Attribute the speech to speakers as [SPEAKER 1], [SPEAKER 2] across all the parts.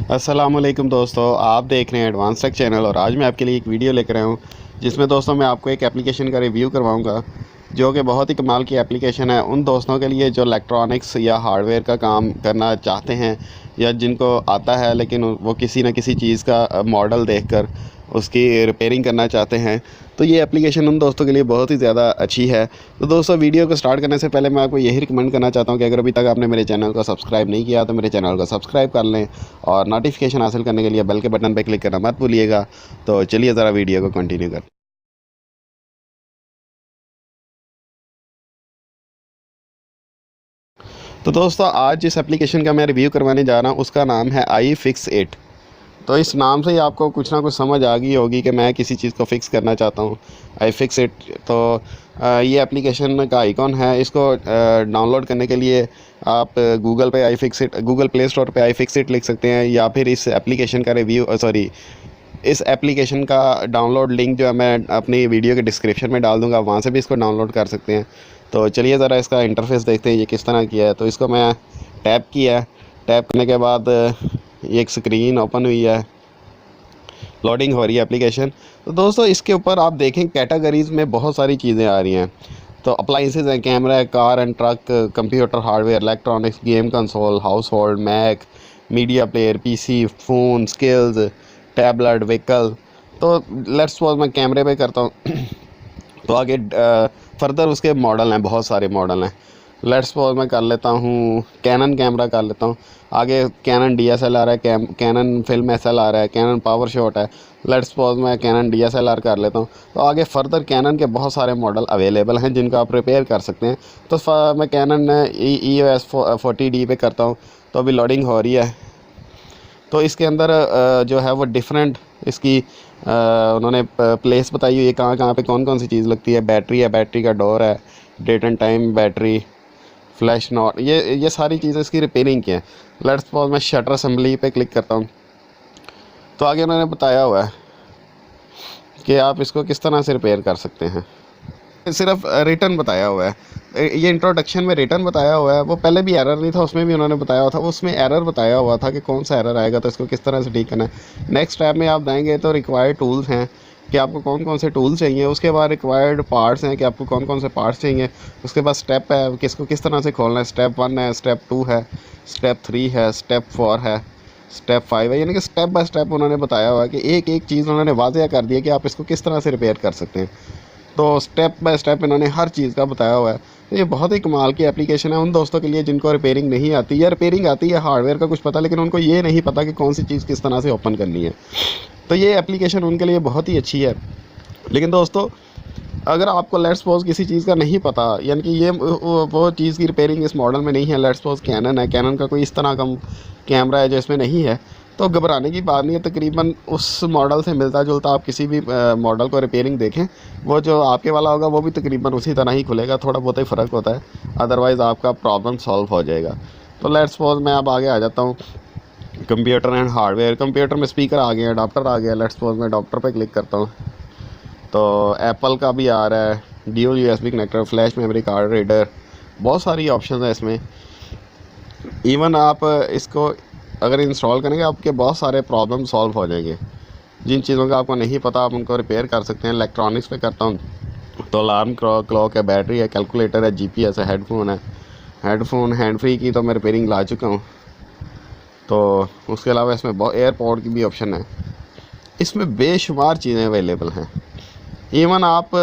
[SPEAKER 1] अस्सलामुअलैकुम दोस्तों, आप देख रहे हैं एडवांस टेक चैनल और आज मैं आपके लिए एक वीडियो लेकर आया हूँ जिसमें दोस्तों मैं आपको एक एप्लीकेशन का रिव्यू करवाऊँगा जो कि बहुत ही कमाल की एप्लीकेशन है उन दोस्तों के लिए जो इलेक्ट्रॉनिक्स या हार्डवेयर का काम करना चाहते हैं या जिनको आता है लेकिन वो किसी न किसी चीज़ का मॉडल देखकर उसकी रिपेयरिंग करना चाहते हैं। तो ये एप्लीकेशन उन दोस्तों के लिए बहुत ही ज़्यादा अच्छी है। तो दोस्तों वीडियो को स्टार्ट करने से पहले मैं आपको यही रिकमेंड करना चाहता हूँ कि अगर अभी तक आपने मेरे चैनल को सब्सक्राइब नहीं किया तो मेरे चैनल को सब्सक्राइब कर लें और नोटिफिकेशन हासिल करने के लिए बेल के बटन पर क्लिक करना मत भूलिएगा। तो चलिए ज़रा वीडियो को कंटिन्यू करते हैं। तो दोस्तों आज जिस एप्लीकेशन का मैं रिव्यू करवाने जा रहा हूँ उसका नाम है iFixit। तो इस नाम से ही आपको कुछ ना कुछ समझ आ गई होगी कि मैं किसी चीज़ को फ़िक्स करना चाहता हूँ। iFixit तो ये एप्लीकेशन का आइकॉन है। इसको डाउनलोड करने के लिए आप गूगल पे iFixit गूगल प्ले स्टोर पे iFixit लिख सकते हैं या फिर इस एप्लीकेशन का इस एप्लीकेशन का डाउनलोड लिंक जो है मैं अपनी वीडियो के डिस्क्रिप्शन में डाल दूँगा, वहाँ से भी इसको डाउनलोड कर सकते हैं। तो चलिए ज़रा इसका इंटरफेस देखते हैं ये किस तरह किया है। तो इसको मैं टैप किया है, टैप करने के बाद ये एक स्क्रीन ओपन हुई है, लोडिंग हो रही है एप्लीकेशन। तो दोस्तों इसके ऊपर आप देखें कैटेगरीज़ में बहुत सारी चीज़ें आ रही हैं। तो अप्लाइंसेस हैं, कैमरा है, car and truck, computer hardware, electronics, game console, household, Mac, media player, PC, phone, skills, tablet, vehicle. तो लेट्स सपोज मैं कैमरे पे करता हूँ तो आगे फर्दर उसके मॉडल हैं, बहुत सारे मॉडल हैं। लेट्स सपोज मैं कर लेता हूँ कैनन कैमरा कर लेता हूँ। आगे कैनन DSLR है, कैनन फिल्म SLR है, कैनन पावर शॉट है। लेट्स सपोज मैं कैनन DSLR कर लेता हूँ। तो आगे फर्दर कैनन के बहुत सारे मॉडल अवेलेबल हैं जिनको आप रिपेयर कर सकते हैं। तो मैं कैनन EOS 40D पे करता हूँ। तो अभी लोडिंग हो रही है। तो इसके अंदर जो है वो डिफरेंट इसकी उन्होंने प्लेस बताई हुई है, कहाँ कहाँ पे कौन कौन सी चीज़ लगती है। बैटरी है, बैटरी का डोर है, date and time battery, flash not, ये सारी चीज़ें इसकी रिपेयरिंग की हैं। लेट्स सपोज मैं शटर असेंबली पे क्लिक करता हूँ तो आगे उन्होंने बताया हुआ है कि आप इसको किस तरह से रिपेयर कर सकते हैं। सिर्फ रिटर्न बताया हुआ है, ये इंट्रोडक्शन में रिटर्न बताया हुआ है। वो पहले भी एरर नहीं था, उसमें भी उन्होंने बताया हुआ था, उसमें एरर बताया हुआ था कि कौन सा एरर आएगा तो इसको किस तरह से ठीक करना है। नेक्स्ट टैब में आप जाएंगे तो रिक्वायर्ड टूल्स हैं कि आपको कौन कौन से टूल्स चाहिए। उसके बाद रिक्वायर्ड पार्ट्स हैं कि आपको कौन कौन से पार्ट्स चाहिए। उसके बाद स्टेप है कि इसको किस तरह से खोलना है। स्टेप 1 है, स्टेप 2 है, स्टेप 3 है, स्टेप 4 है, स्टेप 5 है। यानी कि स्टेप बाय स्टेप उन्होंने बताया हुआ है कि एक एक चीज़ उन्होंने वाज़ेह कर दी है कि आप इसको किस तरह से रिपेयर कर सकते हैं। तो स्टेप बाय स्टेप इन्होंने हर चीज़ का बताया हुआ है। तो ये बहुत ही कमाल की एप्लीकेशन है उन दोस्तों के लिए जिनको रिपेयरिंग नहीं आती या रिपेयरिंग आती है, हार्डवेयर का कुछ पता लेकिन उनको ये नहीं पता कि कौन सी चीज़ किस तरह से ओपन करनी है। तो ये एप्लीकेशन उनके लिए बहुत ही अच्छी है। लेकिन दोस्तों अगर आपको लेट्स सपोज किसी चीज़ का नहीं पता, यानी कि ये वो चीज़ की रिपेयरिंग इस मॉडल में नहीं है। लेट्स सपोज कैनन है, कैनन का कोई इस तरह का कैमरा है जो इसमें नहीं है, तो घबराने की बात नहीं है। तकरीबन उस मॉडल से मिलता जुलता आप किसी भी मॉडल को रिपेयरिंग देखें, वो जो आपके वाला होगा वो भी तकरीबन उसी तरह ही खुलेगा, थोड़ा बहुत ही फ़र्क होता है, अदरवाइज़ आपका प्रॉब्लम सॉल्व हो जाएगा। तो लेट्स सपोज मैं अब आगे आ जाता हूँ कंप्यूटर एंड हार्डवेयर। कंप्यूटर में स्पीकर आ गया, अडाप्टर आ गया। लेट्स सपोज मैं अडाप्टर पे क्लिक करता हूँ तो एप्पल का भी आ रहा है, dual USB connector, flash memory card reader, बहुत सारी ऑप्शन है इसमें। इवन आप इसको अगर इंस्टॉल करेंगे आपके बहुत सारे प्रॉब्लम सॉल्व हो जाएंगे। जिन चीज़ों का आपको नहीं पता आप उनको रिपेयर कर सकते हैं। इलेक्ट्रॉनिक्स पे करता हूँ तो अलार्म क्लॉक है, बैटरी है, कैलकुलेटर है, GPS है, हेडफोन है। हेडफोन हैंड फ्री की तो मैं रिपेयरिंग ला चुका हूँ। तो उसके अलावा इसमें बहुत एयरपॉड की भी ऑप्शन है। इसमें बेशुमार चीज़ें अवेलेबल हैं। इवन आप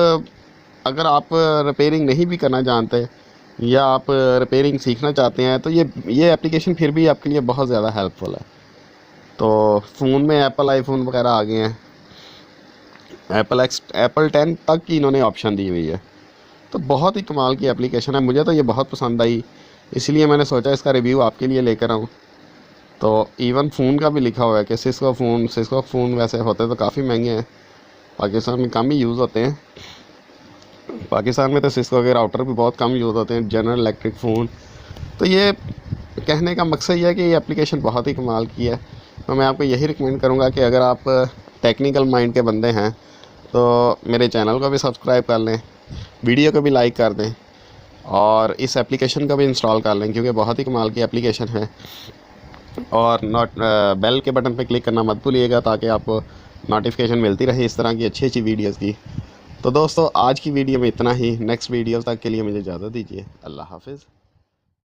[SPEAKER 1] अगर आप रिपेयरिंग नहीं भी करना जानते या आप रिपेयरिंग सीखना चाहते हैं तो ये एप्लीकेशन फिर भी आपके लिए बहुत ज़्यादा हेल्पफुल है। तो फ़ोन में एप्पल आईफोन वगैरह आ गए हैं, एप्पल 10 तक की इन्होंने ऑप्शन दी हुई है। तो बहुत ही कमाल की एप्लीकेशन है, मुझे तो ये बहुत पसंद आई, इसलिए मैंने सोचा इसका रिव्यू आपके लिए लेकर आऊँ। तो इवन फ़ोन का भी लिखा हुआ है कि सिस्को फ़ोन वैसे होते तो काफ़ी महंगे हैं, पाकिस्तान में कम ही यूज़ होते हैं। पाकिस्तान में तो सिस्को के राउटर भी बहुत कम यूज़ होते हैं, जनरल इलेक्ट्रिक फ़ोन। तो ये कहने का मकसद ये है कि ये एप्लीकेशन बहुत ही कमाल की है। तो मैं आपको यही रिकमेंड करूँगा कि अगर आप टेक्निकल माइंड के बंदे हैं तो मेरे चैनल को भी सब्सक्राइब कर लें, वीडियो को भी लाइक कर दें और इस एप्लीकेशन का भी इंस्टॉल कर लें क्योंकि बहुत ही कमाल की एप्लीकेशन है। और बेल के बटन पे क्लिक करना मत भूलिएगा, ताकि आपको नोटिफिकेशन मिलती रहे इस तरह की अच्छी अच्छी वीडियोज़ की। तो दोस्तों आज की वीडियो में इतना ही। नेक्स्ट वीडियो तक के लिए मुझे इजाज़त दीजिए। अल्लाह हाफिज़।